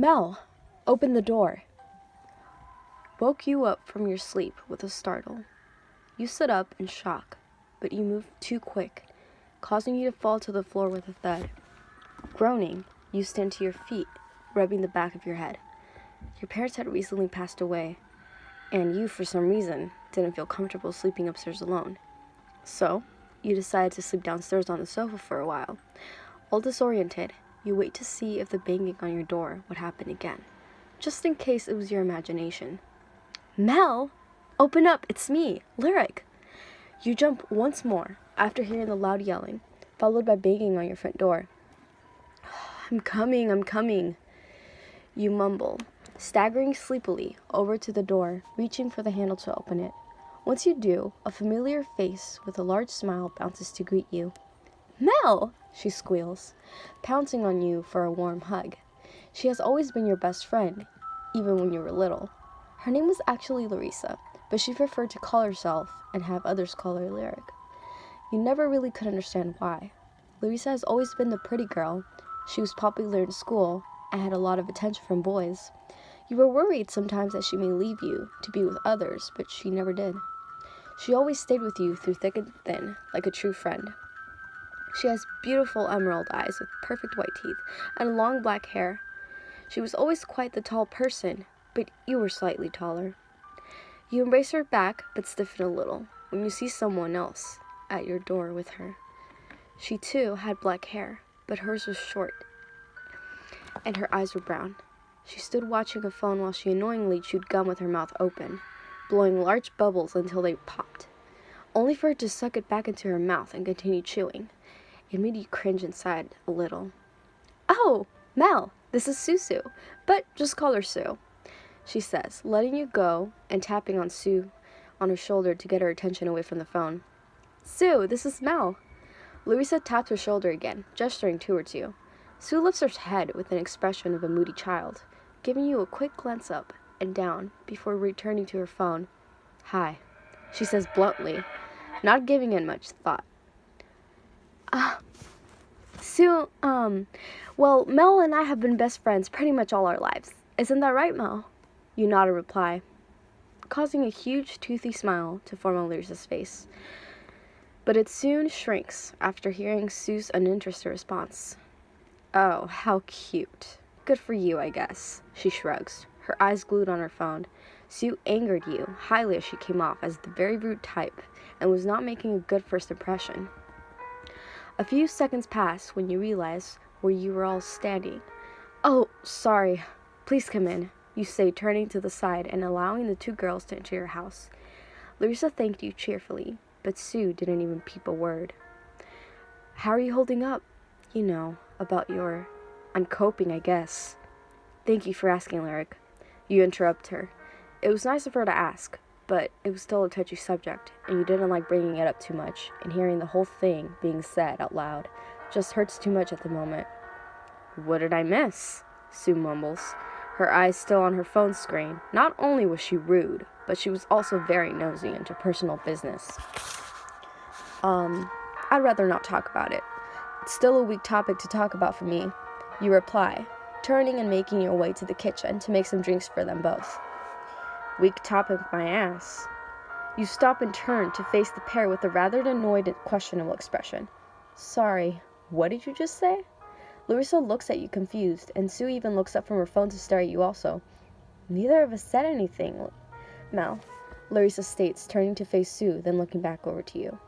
Mel, open the door. Woke you up from your sleep with a startle. You stood up in shock, but you moved too quick, causing you to fall to the floor with a thud. Groaning, you stand to your feet, rubbing the back of your head. Your parents had recently passed away, and you, for some reason, didn't feel comfortable sleeping upstairs alone. So, you decided to sleep downstairs on the sofa for a while. All disoriented, you wait to see if the banging on your door would happen again, just in case it was your imagination. Mel, open up, it's me, Lyric. You jump once more after hearing the loud yelling, followed by banging on your front door. I'm coming, you mumble, staggering sleepily over to the door, reaching for the handle to open it. Once you do, a familiar face with a large smile bounces to greet you. Mel, she squeals, pouncing on you for a warm hug. She has always been your best friend, even when you were little. Her name was actually Larissa, but she preferred to call herself and have others call her Lyric. You never really could understand why. Larissa has always been the pretty girl. She was popular in school and had a lot of attention from boys. You were worried sometimes that she may leave you to be with others, but she never did. She always stayed with you through thick and thin, like a true friend. She has beautiful emerald eyes with perfect white teeth and long black hair. She was always quite the tall person, but you were slightly taller. You embrace her back, but stiffen a little when you see someone else at your door with her. She too had black hair, but hers was short, and her eyes were brown. She stood watching a phone while she annoyingly chewed gum with her mouth open, blowing large bubbles until they popped, only for her to suck it back into her mouth and continue chewing. It made you cringe inside a little. Oh, Mel, this is Susu, but just call her Sue, she says, letting you go and tapping on Sue on her shoulder to get her attention away from the phone. Sue, this is Mel. Larissa taps her shoulder again, gesturing towards you. Sue lifts her head with an expression of a moody child, giving you a quick glance up and down before returning to her phone. Hi, she says bluntly, not giving it much thought. Sue, well, Mel and I have been best friends pretty much all our lives. Isn't that right, Mel? You nod a reply, causing a huge, toothy smile to form on Larissa's face. But it soon shrinks after hearing Sue's uninterested response. Oh, how cute. Good for you, I guess, she shrugs, her eyes glued on her phone. Sue angered you highly as she came off as the very rude type and was not making a good first impression. A few seconds pass when you realize where you were all standing. Oh, sorry. Please come in, you say, turning to the side and allowing the two girls to enter your house. Larissa thanked you cheerfully, but Sue didn't even peep a word. How are you holding up? You know, about your... I'm coping, I guess. Thank you for asking, Lyric. You interrupt her. It was nice of her to ask, but it was still a touchy subject, and you didn't like bringing it up too much, and hearing the whole thing being said out loud just hurts too much at the moment. What did I miss? Sue mumbles, her eyes still on her phone screen. Not only was she rude, but she was also very nosy into personal business. I'd rather not talk about it. It's still a weak topic to talk about for me, you reply, turning and making your way to the kitchen to make some drinks for them both. Weak topic, my ass. You stop and turn to face the pair with a rather annoyed and questionable expression. Sorry, what did you just say? Larissa looks at you confused, and Sue even looks up from her phone to stare at you also. Neither of us said anything, Mel, Larissa states, turning to face Sue, then looking back over to you.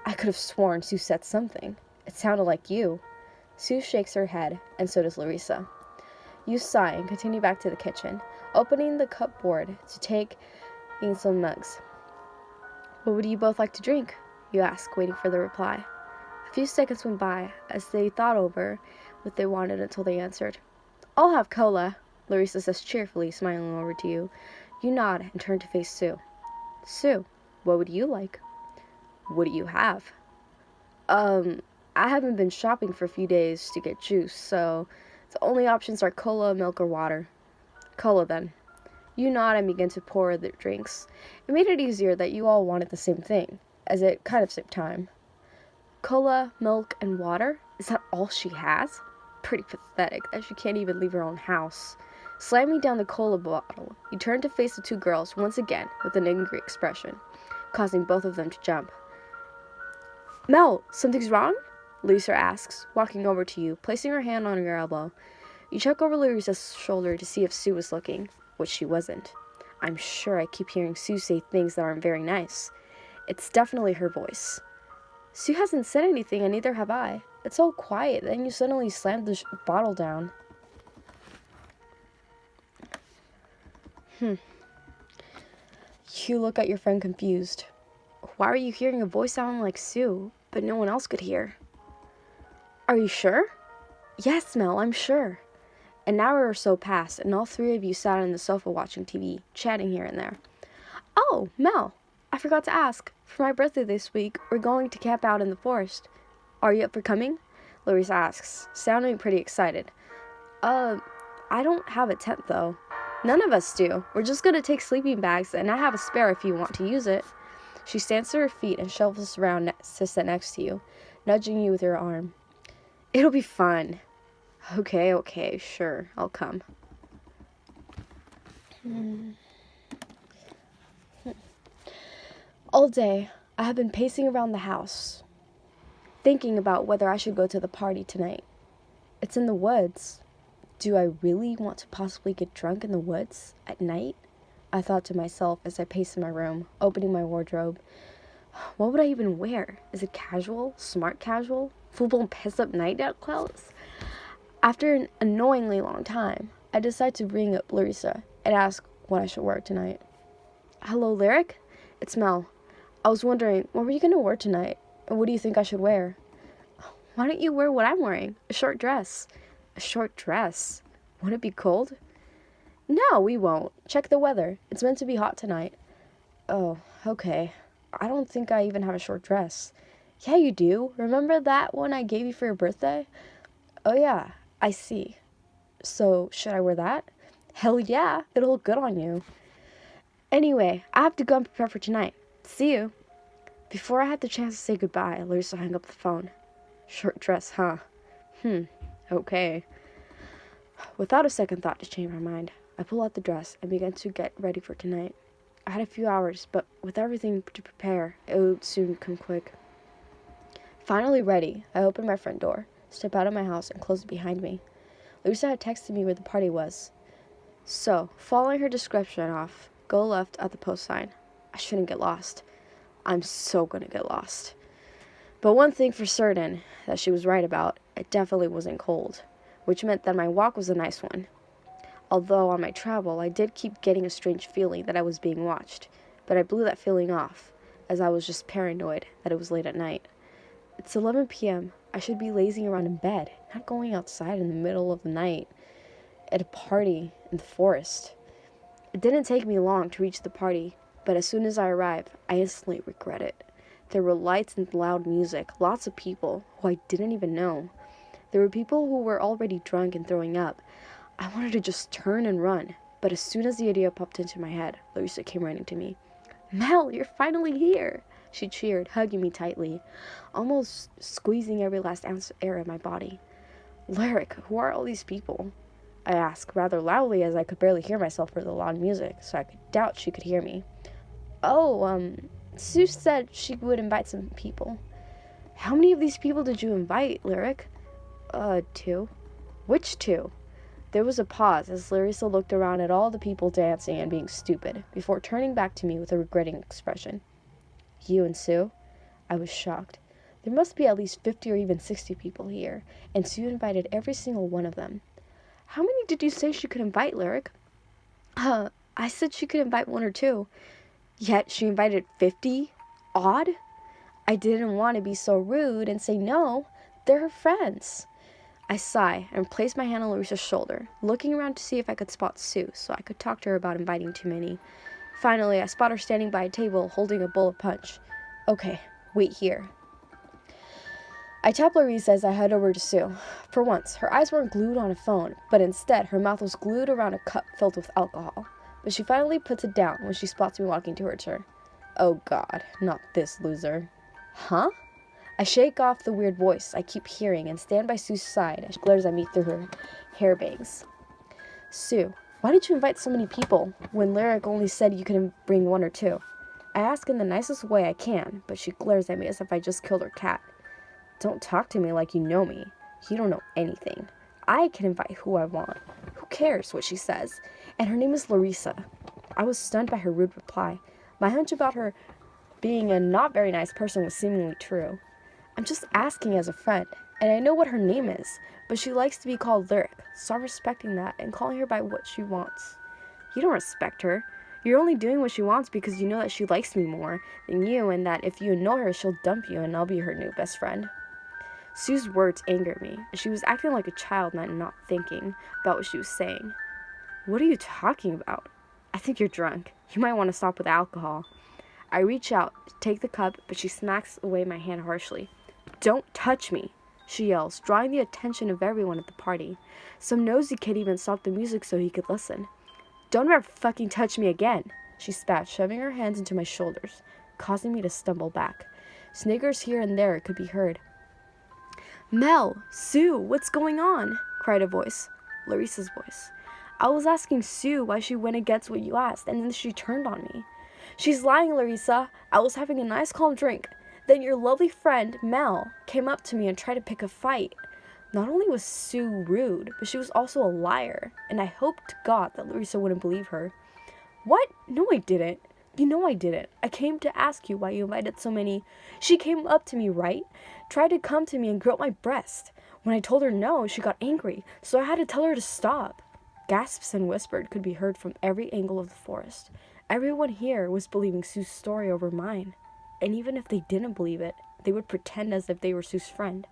I could have sworn Sue said something. It sounded like you. Sue shakes her head, and so does Larissa. You sigh and continue back to the kitchen, opening the cupboard to take in some mugs. What would you both like to drink? You ask, waiting for the reply. A few seconds went by as they thought over what they wanted until they answered. I'll have cola, Larissa says cheerfully, smiling over to you. You nod and turn to face Sue. Sue, what would you like? What do you have? I haven't been shopping for a few days to get juice, so the only options are cola, milk, or water. Cola, then. You nod and begin to pour the drinks. It made it easier that you all wanted the same thing, as it kind of saved time. Cola, milk, and water? Is that all she has? Pretty pathetic that she can't even leave her own house. Slamming down the cola bottle, you turn to face the two girls once again with an angry expression, causing both of them to jump. Mel, something's wrong? Larissa asks, walking over to you, placing her hand on your elbow. You check over Larissa's shoulder to see if Sue was looking, which she wasn't. I'm sure I keep hearing Sue say things that aren't very nice. It's definitely her voice. Sue hasn't said anything, and neither have I. It's all quiet, then you suddenly slammed the bottle down. You look at your friend confused. Why are you hearing a voice sounding like Sue, but no one else could hear? Are you sure? Yes, Mel, I'm sure. An hour or so passed, and all three of you sat on the sofa watching TV, chatting here and there. Oh, Mel, I forgot to ask. For my birthday this week, we're going to camp out in the forest. Are you up for coming? Larissa asks, sounding pretty excited. I don't have a tent, though. None of us do. We're just going to take sleeping bags, and I have a spare if you want to use it. She stands to her feet and shovels around to sit next to you, nudging you with her arm. It'll be fun. Okay, sure, I'll come. All day, I have been pacing around the house, thinking about whether I should go to the party tonight. It's in the woods. Do I really want to possibly get drunk in the woods at night? I thought to myself as I paced in my room, opening my wardrobe. What would I even wear? Is it casual? Smart casual? Full-blown piss-up night-out clothes? After an annoyingly long time, I decide to ring up Larissa and ask what I should wear tonight. Hello, Lyric? It's Mel. I was wondering, what were you going to wear tonight? And what do you think I should wear? Why don't you wear what I'm wearing? A short dress. A short dress? Won't it be cold? No, we won't. Check the weather. It's meant to be hot tonight. Oh, okay. I don't think I even have a short dress. Yeah, you do. Remember that one I gave you for your birthday? Oh, yeah. I see. So, should I wear that? Hell yeah. It'll look good on you. Anyway, I have to go and prepare for tonight. See you. Before I had the chance to say goodbye, Larissa hung up the phone. Short dress, huh? Okay. Without a second thought to change my mind, I pulled out the dress and began to get ready for tonight. I had a few hours, but with everything to prepare, it would soon come quick. Finally ready, I opened my front door, stepped out of my house, and closed it behind me. Larissa had texted me where the party was. So, following her description off, go left at the post sign. I shouldn't get lost. I'm so gonna get lost. But one thing for certain that she was right about, it definitely wasn't cold, which meant that my walk was a nice one. Although on my travel, I did keep getting a strange feeling that I was being watched, but I blew that feeling off, as I was just paranoid that it was late at night. It's 11 p.m. I should be lazing around in bed, not going outside in the middle of the night at a party in the forest. It didn't take me long to reach the party, but as soon as I arrived, I instantly regret it. There were lights and loud music, lots of people who I didn't even know. There were people who were already drunk and throwing up. I wanted to just turn and run, but as soon as the idea popped into my head, Larissa came running to me. Mel, you're finally here! She cheered, hugging me tightly, almost squeezing every last ounce of air in my body. Lyric, who are all these people? I asked, rather loudly as I could barely hear myself for the loud music, so I could doubt she could hear me. Sue said she would invite some people. How many of these people did you invite, Lyric? 2. Which 2? There was a pause as Larissa looked around at all the people dancing and being stupid, before turning back to me with a regretting expression. You and Sue? I was shocked. There must be at least 50 or even 60 people here, and Sue invited every single one of them. How many did you say she could invite, Lyric? I said she could invite 1 or 2. Yet she invited 50? Odd? I didn't want to be so rude and say no. They're her friends. I sighed and placed my hand on Larissa's shoulder, looking around to see if I could spot Sue so I could talk to her about inviting too many. Finally, I spot her standing by a table holding a bowl of punch. Okay, wait here. I tapped Larissa as I head over to Sue. For once, her eyes weren't glued on a phone, but instead her mouth was glued around a cup filled with alcohol. But she finally puts it down when she spots me walking towards her. Oh God, not this loser. Huh? I shake off the weird voice I keep hearing and stand by Sue's side as she glares at me through her hair bangs. Sue, why did you invite so many people when Lyric only said you could bring 1 or 2? I ask in the nicest way I can, but she glares at me as if I just killed her cat. Don't talk to me like you know me. You don't know anything. I can invite who I want. Who cares what she says? And her name is Larissa. I was stunned by her rude reply. My hunch about her being a not very nice person was seemingly true. I'm just asking as a friend, and I know what her name is, but she likes to be called Lyric, so I'm respecting that and calling her by what she wants. You don't respect her. You're only doing what she wants because you know that she likes me more than you and that if you annoy her, she'll dump you and I'll be her new best friend. Sue's words angered me. She was acting like a child and not thinking about what she was saying. What are you talking about? I think you're drunk. You might want to stop with alcohol. I reach out to take the cup, but she smacks away my hand harshly. Don't touch me, she yells, drawing the attention of everyone at the party. Some nosy kid even stopped the music so he could listen. Don't ever fucking touch me again, she spat, shoving her hands into my shoulders, causing me to stumble back. Sniggers here and there could be heard. Mel, Sue, what's going on? Cried a voice. Larissa's voice. I was asking Sue why she went against what you asked, and then she turned on me. She's lying, Larissa. I was having a nice calm drink. Then your lovely friend, Mel, came up to me and tried to pick a fight. Not only was Sue rude, but she was also a liar, and I hoped to God that Larissa wouldn't believe her. What? No, I didn't. You know I didn't. I came to ask you why you invited so many. She came up to me, right? Tried to come to me and grope my breast. When I told her no, she got angry, so I had to tell her to stop. Gasps and whispered could be heard from every angle of the forest. Everyone here was believing Sue's story over mine. And even if they didn't believe it, they would pretend as if they were Sue's friend.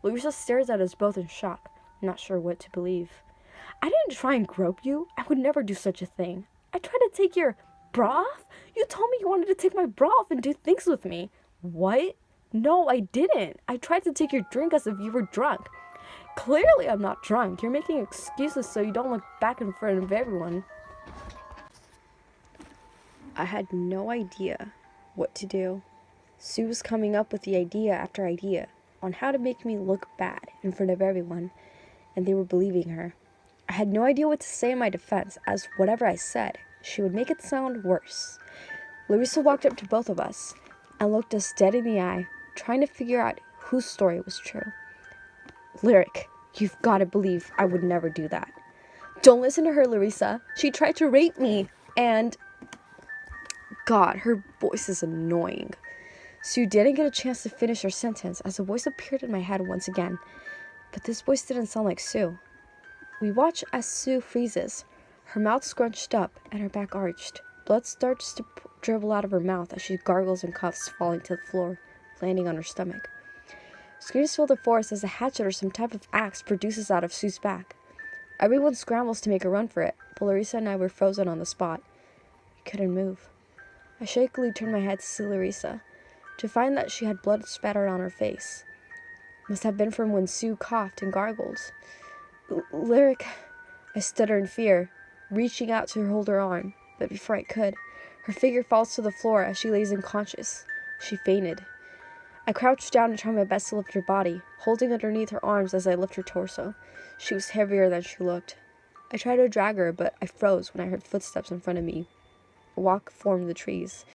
Larissa stares at us both in shock, not sure what to believe. I didn't try and grope you. I would never do such a thing. I tried to take your bra off? You told me you wanted to take my bra off and do things with me. What? No, I didn't. I tried to take your drink as if you were drunk. Clearly I'm not drunk. You're making excuses so you don't look back in front of everyone. I had no idea what to do. Sue was coming up with the idea after idea on how to make me look bad in front of everyone, and they were believing her. I had no idea what to say in my defense, as whatever I said, she would make it sound worse. Larissa walked up to both of us and looked us dead in the eye, trying to figure out whose story was true. Lyric, you've got to believe I would never do that. Don't listen to her, Larissa. She tried to rape me, and... God, her voice is annoying. Sue didn't get a chance to finish her sentence as a voice appeared in my head once again, but this voice didn't sound like Sue. We watch as Sue freezes, her mouth scrunched up and her back arched. Blood starts to dribble out of her mouth as she gargles and coughs, falling to the floor, landing on her stomach. Screams fill the forest as a hatchet or some type of axe produces out of Sue's back. Everyone scrambles to make a run for it, but Larissa and I were frozen on the spot. We couldn't move. I shakily turned my head to see Larissa, to find that she had blood spattered on her face. Must have been from when Sue coughed and gargled. Lyric, I stutter in fear, reaching out to hold her arm, but before I could, her figure falls to the floor as she lays unconscious. She fainted. I crouched down and tried my best to lift her body, holding underneath her arms as I lift her torso. She was heavier than she looked. I tried to drag her, but I froze when I heard footsteps in front of me. A walk formed the trees.